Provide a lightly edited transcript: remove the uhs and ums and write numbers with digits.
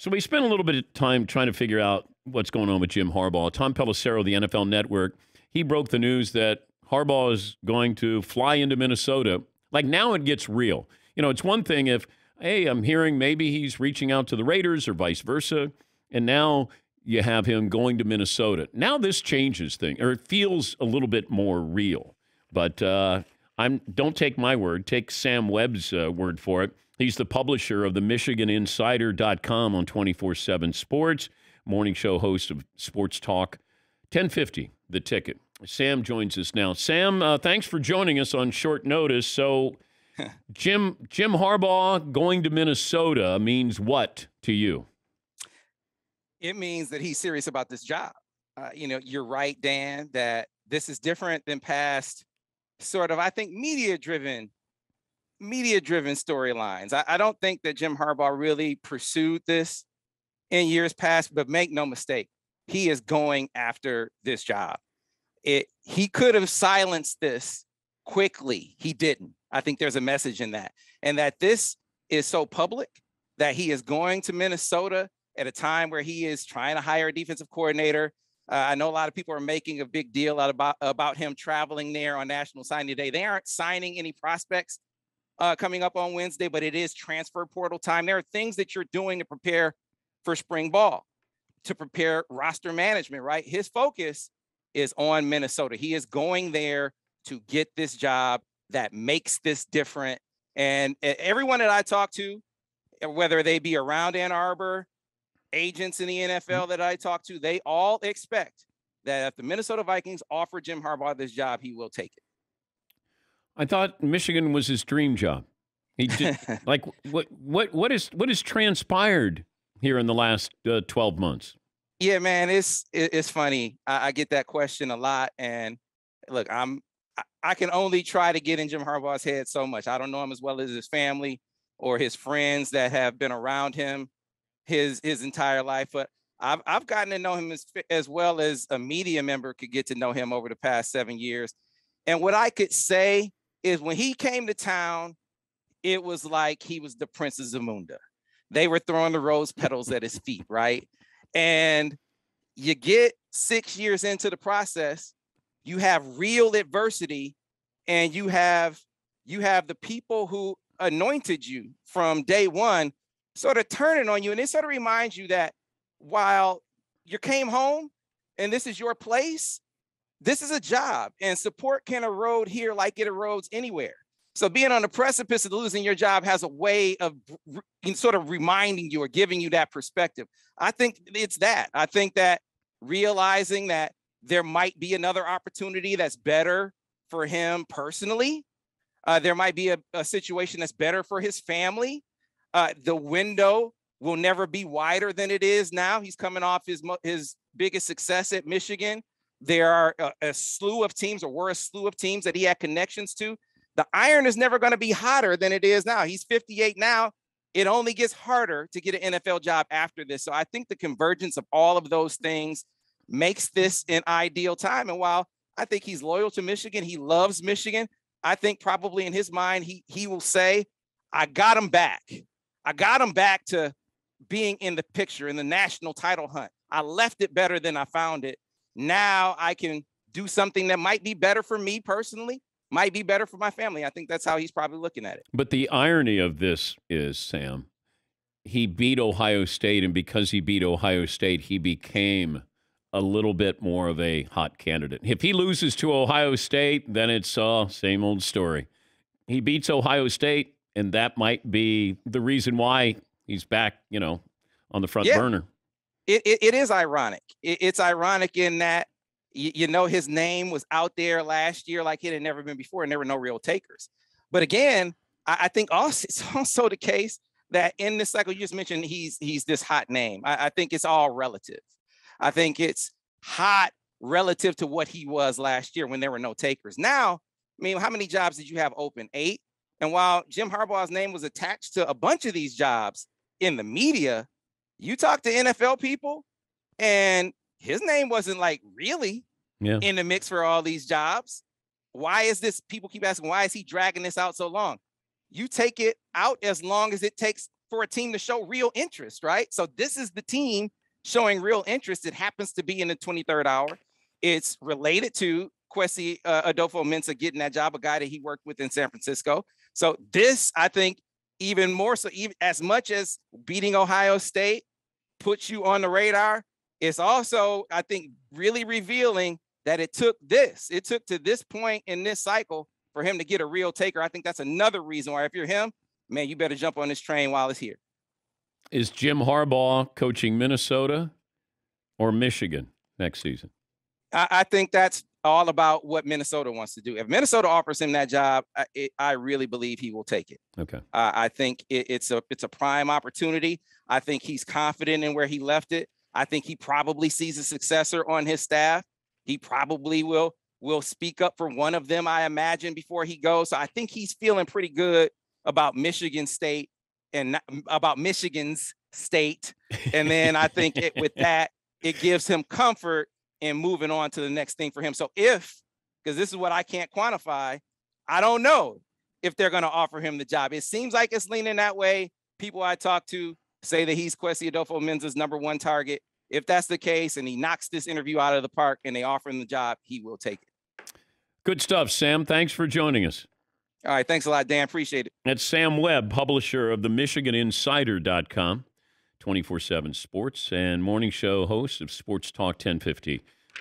So we spent a little bit of time trying to figure out what's going on with Jim Harbaugh. Tom Pelissero, the NFL Network, he broke the news that Harbaugh is going to fly into Minnesota. Like, now it gets real. You know, it's one thing if, hey, I'm hearing maybe he's reaching out to the Raiders or vice versa, and now you have him going to Minnesota. Now this changes things, or it feels a little bit more real. But don't take my word. Take Sam Webb's word for it. He's the publisher of the MichiganInsider.com on 24/7 Sports, morning show host of Sports Talk 1050, The Ticket. Sam joins us now. Sam, thanks for joining us on short notice. So Jim Harbaugh going to Minnesota means what to you? It means that he's serious about this job. You're right, Dan, that this is different than past sort of, I think, media-driven storylines. I don't think that Jim Harbaugh really pursued this in years past, but make no mistake, he is going after this job. He could have silenced this quickly. He didn't. I think there's a message in that. And that this is so public that he is going to Minnesota at a time where he is trying to hire a defensive coordinator. I know a lot of people are making a big deal about him traveling there on National Signing Day. They aren't signing any prospects coming up on Wednesday, but it is transfer portal time. There are things that you're doing to prepare for spring ball, to prepare roster management, right? His focus is on Minnesota. He is going there to get this job that makes this different. And everyone that I talk to, whether they be around Ann Arbor, agents in the NFL that I talk to, they all expect that if the Minnesota Vikings offer Jim Harbaugh this job, he will take it. I thought Michigan was his dream job. He did, like what has transpired here in the last 12 months? Yeah, man, it's funny. I get that question a lot, and look, I can only try to get in Jim Harbaugh's head so much. I don't know him as well as his family or his friends that have been around him his entire life, but I've gotten to know him as well as a media member could get to know him over the past 7 years. And what I could say is when he came to town, it was like he was the Prince of Zamunda. They were throwing the rose petals at his feet, right? And you get 6 years into the process, you have real adversity, and you have the people who anointed you from day one sort of turning on you. And it sort of reminds you that while you came home and this is your place, this is a job, and support can erode here like it erodes anywhere. So being on the precipice of losing your job has a way of sort of reminding you or giving you that perspective. I think it's that. I think that realizing that there might be another opportunity that's better for him personally. There might be a situation that's better for his family. The window will never be wider than it is now. He's coming off his biggest success at Michigan. There are a slew of teams, or were a slew of teams that he had connections to. The iron is never going to be hotter than it is now. He's 58 now. It only gets harder to get an NFL job after this. So I think the convergence of all of those things makes this an ideal time. And while I think he's loyal to Michigan, he loves Michigan, I think probably in his mind, he will say, I got him back. I got him back to being in the picture in the national title hunt. I left it better than I found it. Now I can do something that might be better for me personally, might be better for my family. I think that's how he's probably looking at it. But the irony of this is, Sam, he beat Ohio State, and because he beat Ohio State, he became a little bit more of a hot candidate. If he loses to Ohio State, then it's same old story. He beats Ohio State, and that might be the reason why he's back, on the front burner. It is ironic. It's ironic in that, his name was out there last year like it had never been before, and there were no real takers. But again, I think it's also the case that in this cycle, you just mentioned he's this hot name. I think it's all relative. I think it's hot relative to what he was last year when there were no takers. Now, I mean, how many jobs did you have open? 8. And while Jim Harbaugh's name was attached to a bunch of these jobs in the media, you talk to NFL people and his name wasn't like really in the mix for all these jobs. Why is this? People keep asking, why is he dragging this out so long? You take it out as long as it takes for a team to show real interest, right? So this is the team showing real interest. It happens to be in the 23rd hour. It's related to Kwesi Adolfo-Mensah getting that job, a guy that he worked with in San Francisco. So this, I think, even more so, even as much as beating Ohio State puts you on the radar, it's also, I think, really revealing that it took to this point in this cycle for him to get a real taker. I think that's another reason why, if you're him, man, you better jump on this train while it's here. Is Jim Harbaugh coaching Minnesota or Michigan next season? I think that's all about what Minnesota wants to do. If Minnesota offers him that job, I really believe he will take it. Okay. I think it's a prime opportunity. I think he's confident in where he left it. I think he probably sees a successor on his staff. He probably will speak up for one of them, I imagine, before he goes. So I think he's feeling pretty good about Michigan State and about Michigan's state. And then I think with that, it gives him comfort in moving on to the next thing for him. So because this is what I can't quantify, I don't know if they're going to offer him the job. It seems like it's leaning that way. People I talk to say that he's Kwesi Adolfo-Mensah's #1 target. If that's the case and he knocks this interview out of the park and they offer him the job, he will take it. Good stuff, Sam. Thanks for joining us. All right. Thanks a lot, Dan. Appreciate it. That's Sam Webb, publisher of the MichiganInsider.com, 24/7 Sports, and morning show host of Sports Talk 1050.